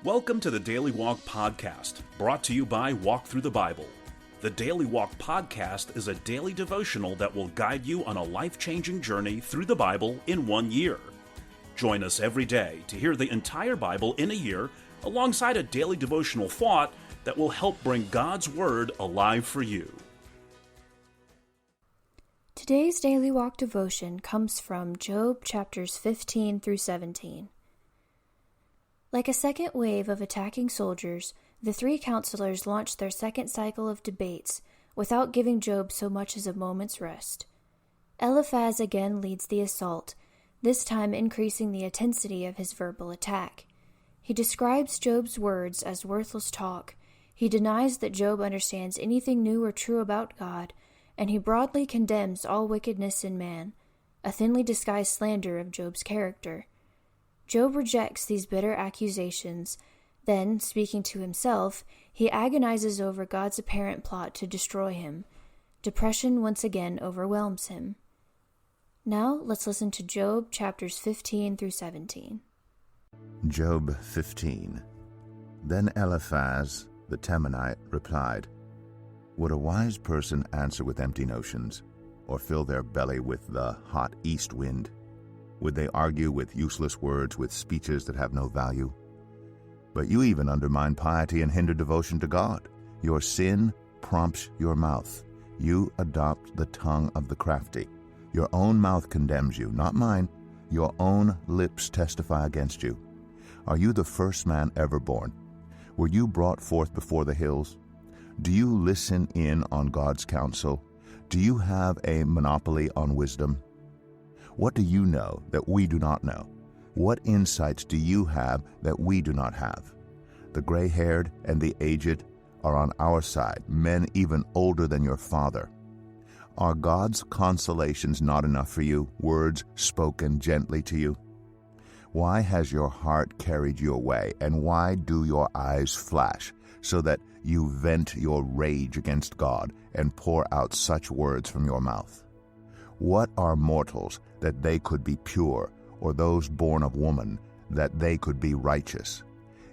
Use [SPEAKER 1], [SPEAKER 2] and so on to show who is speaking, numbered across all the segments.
[SPEAKER 1] Welcome to the Daily Walk Podcast, brought to you by Walk Thru the Bible. The Daily Walk Podcast is a daily devotional that will guide you on a life-changing journey through the Bible in 1 year. Join us every day to hear the entire Bible in a year, alongside a daily devotional thought that will help bring God's Word alive for you.
[SPEAKER 2] Today's Daily Walk devotion comes from Job chapters 15 through 17. Like a second wave of attacking soldiers, the three counselors launched their second cycle of debates without giving Job so much as a moment's rest. Eliphaz again leads the assault, this time increasing the intensity of his verbal attack. He describes Job's words as worthless talk. He denies that Job understands anything new or true about God, and he broadly condemns all wickedness in man, a thinly disguised slander of Job's character. Job rejects these bitter accusations. Then, speaking to himself, he agonizes over God's apparent plot to destroy him. Depression once again overwhelms him. Now, let's listen to Job chapters 15 through 17.
[SPEAKER 3] Job 15. Then Eliphaz, the Temanite, replied, "Would a wise person answer with empty notions, or fill their belly with the hot east wind? Would they argue with useless words, with speeches that have no value? But you even undermine piety and hinder devotion to God. Your sin prompts your mouth. You adopt the tongue of the crafty. Your own mouth condemns you, not mine. Your own lips testify against you. Are you the first man ever born? Were you brought forth before the hills? Do you listen in on God's counsel? Do you have a monopoly on wisdom? What do you know that we do not know? What insights do you have that we do not have? The gray-haired and the aged are on our side, men even older than your father. Are God's consolations not enough for you, words spoken gently to you? Why has your heart carried you away, and why do your eyes flash, so that you vent your rage against God and pour out such words from your mouth? What are mortals that they could be pure, or those born of woman that they could be righteous?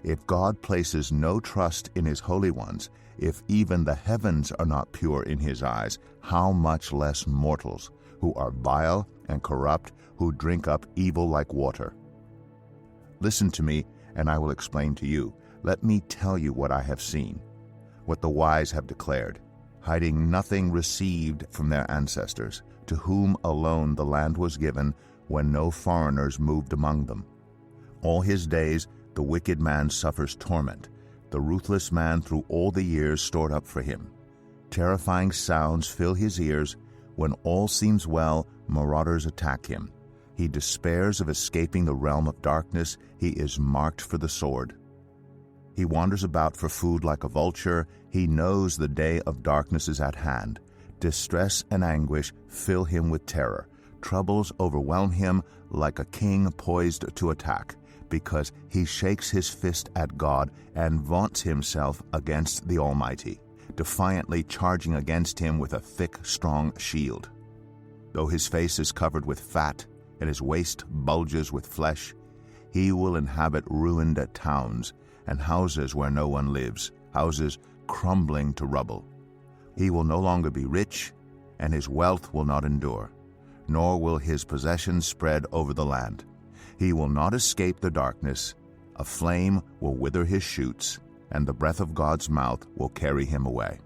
[SPEAKER 3] If God places no trust in his holy ones, if even the heavens are not pure in his eyes, how much less mortals, who are vile and corrupt, who drink up evil like water? Listen to me, and I will explain to you. Let me tell you what I have seen, what the wise have declared, hiding nothing received from their ancestors, to whom alone the land was given when no foreigners moved among them. All his days the wicked man suffers torment, the ruthless man through all the years stored up for him. Terrifying sounds fill his ears. When all seems well, marauders attack him. He despairs of escaping the realm of darkness. He is marked for the sword. He wanders about for food like a vulture. He knows the day of darkness is at hand. Distress and anguish fill him with terror. Troubles overwhelm him like a king poised to attack, because he shakes his fist at God and vaunts himself against the Almighty, defiantly charging against him with a thick, strong shield. Though his face is covered with fat and his waist bulges with flesh, he will inhabit ruined towns and houses where no one lives, houses crumbling to rubble. He will no longer be rich, and his wealth will not endure, nor will his possessions spread over the land. He will not escape the darkness. A flame will wither his shoots, and the breath of God's mouth will carry him away.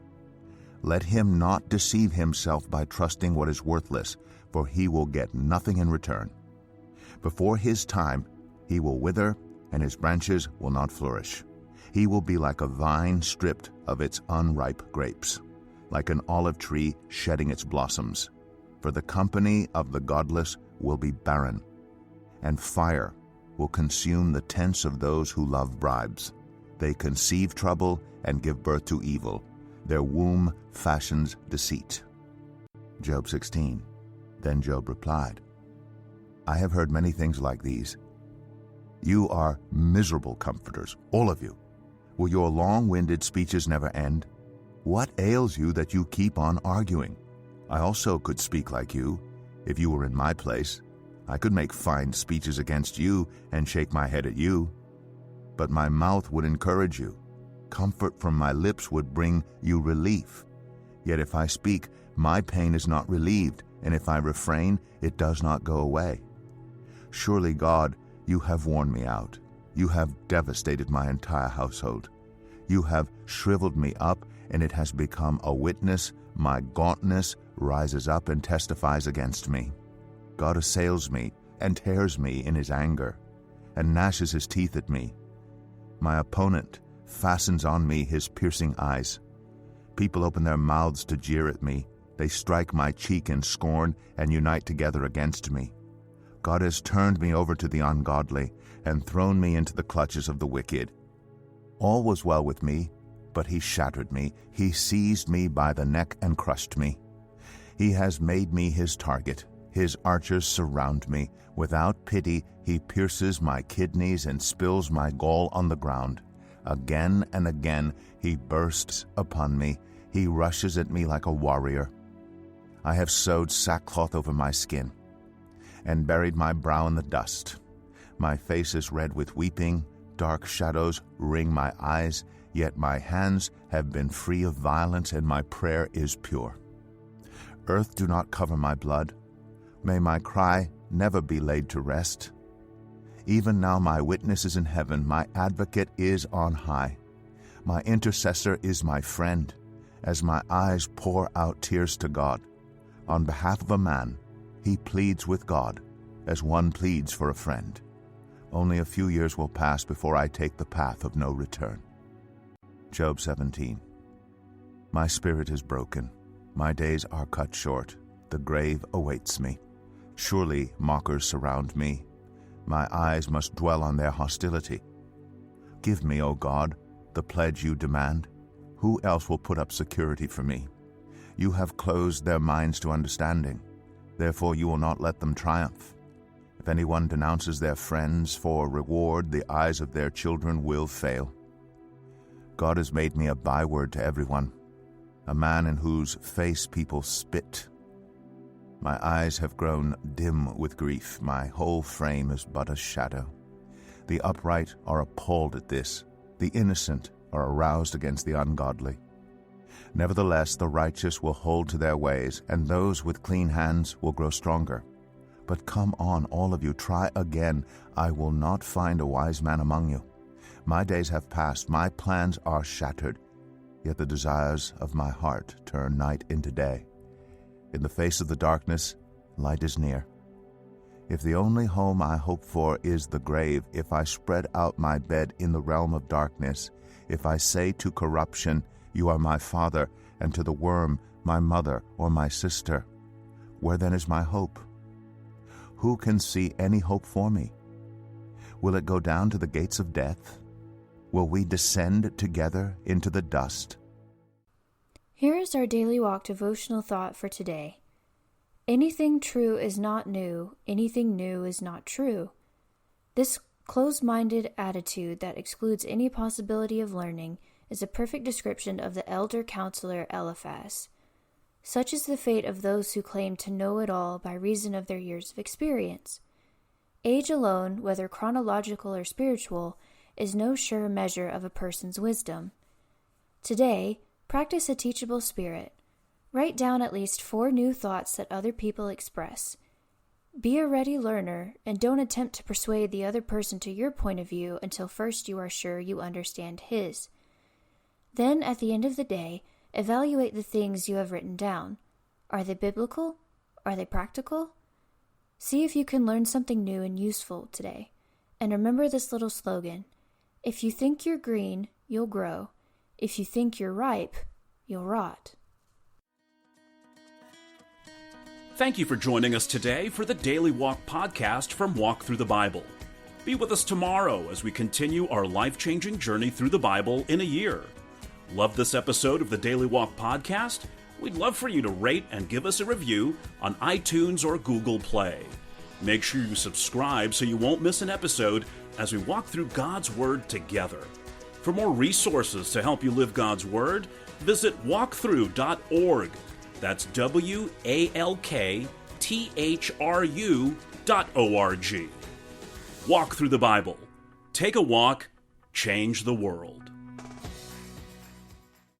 [SPEAKER 3] Let him not deceive himself by trusting what is worthless, for he will get nothing in return. Before his time he will wither, and his branches will not flourish. He will be like a vine stripped of its unripe grapes, like an olive tree shedding its blossoms. For the company of the godless will be barren, and fire will consume the tents of those who love bribes. They conceive trouble and give birth to evil. Their womb fashions deceit. Job 16. Then Job replied, "I have heard many things like these. You are miserable comforters, all of you. Will your long-winded speeches never end? What ails you that you keep on arguing? I also could speak like you. If you were in my place, I could make fine speeches against you and shake my head at you. but my mouth would encourage you. Comfort from my lips would bring you relief. Yet if I speak, my pain is not relieved, and if I refrain, it does not go away. Surely, God, you have worn me out. You have devastated my entire household. You have shriveled me up, and it has become a witness. My gauntness rises up and testifies against me. God assails me and tears me in his anger, and gnashes his teeth at me. My opponent fastens on me his piercing eyes. People open their mouths to jeer at me. They strike my cheek in scorn and unite together against me. God has turned me over to the ungodly and thrown me into the clutches of the wicked. All was well with me, but he shattered me. He seized me by the neck and crushed me. He has made me his target. His archers surround me. Without pity, he pierces my kidneys and spills my gall on the ground. Again and again he bursts upon me. He rushes at me like a warrior. I have sewed sackcloth over my skin and buried my brow in the dust. My face is red with weeping. Dark shadows ring my eyes, yet my hands have been free of violence, and my prayer is pure. Earth, do not cover my blood. May my cry never be laid to rest. Even now my witness is in heaven, my advocate is on high. My intercessor is my friend, as my eyes pour out tears to God. On behalf of a man, he pleads with God, as one pleads for a friend. Only a few years will pass before I take the path of no return. Job 17. My spirit is broken. My days are cut short. The grave awaits me. Surely mockers surround me. My eyes must dwell on their hostility. Give me, O God, the pledge you demand. Who else will put up security for me? You have closed their minds to understanding. Therefore you will not let them triumph. If anyone denounces their friends for reward, the eyes of their children will fail. God has made me a byword to everyone, a man in whose face people spit. My eyes have grown dim with grief. My whole frame is but a shadow. The upright are appalled at this. The innocent are aroused against the ungodly. Nevertheless, the righteous will hold to their ways, and those with clean hands will grow stronger. But come on, all of you, try again. I will not find a wise man among you. My days have passed, my plans are shattered, yet the desires of my heart turn night into day. In the face of the darkness, light is near. If the only home I hope for is the grave, if I spread out my bed in the realm of darkness, if I say to corruption, you are my father, and to the worm, my mother or my sister, where then is my hope? Who can see any hope for me? Will it go down to the gates of death? Will we descend together into the dust?
[SPEAKER 2] Here is our Daily Walk devotional thought for today. Anything true is not new. Anything new is not true. This closed-minded attitude that excludes any possibility of learning is a perfect description of the elder counselor Eliphaz. Such is the fate of those who claim to know it all by reason of their years of experience. Age alone, whether chronological or spiritual, is no sure measure of a person's wisdom. Today, practice a teachable spirit. Write down at least 4 new thoughts that other people express. Be a ready learner, and don't attempt to persuade the other person to your point of view until first you are sure you understand his. Then, at the end of the day, evaluate the things you have written down. Are they biblical? Are they practical? See if you can learn something new and useful today. And remember this little slogan: if you think you're green, you'll grow. If you think you're ripe, you'll rot.
[SPEAKER 1] Thank you for joining us today for the Daily Walk Podcast from Walk Thru the Bible. Be with us tomorrow as we continue our life-changing journey through the Bible in a year. Love this episode of the Daily Walk Podcast? We'd love for you to rate and give us a review on iTunes or Google Play. Make sure you subscribe so you won't miss an episode as we walk through God's Word together. For more resources to help you live God's Word, visit walkthru.org. That's WALKTHRU.org. Walk through the Bible. Take a walk, change the world.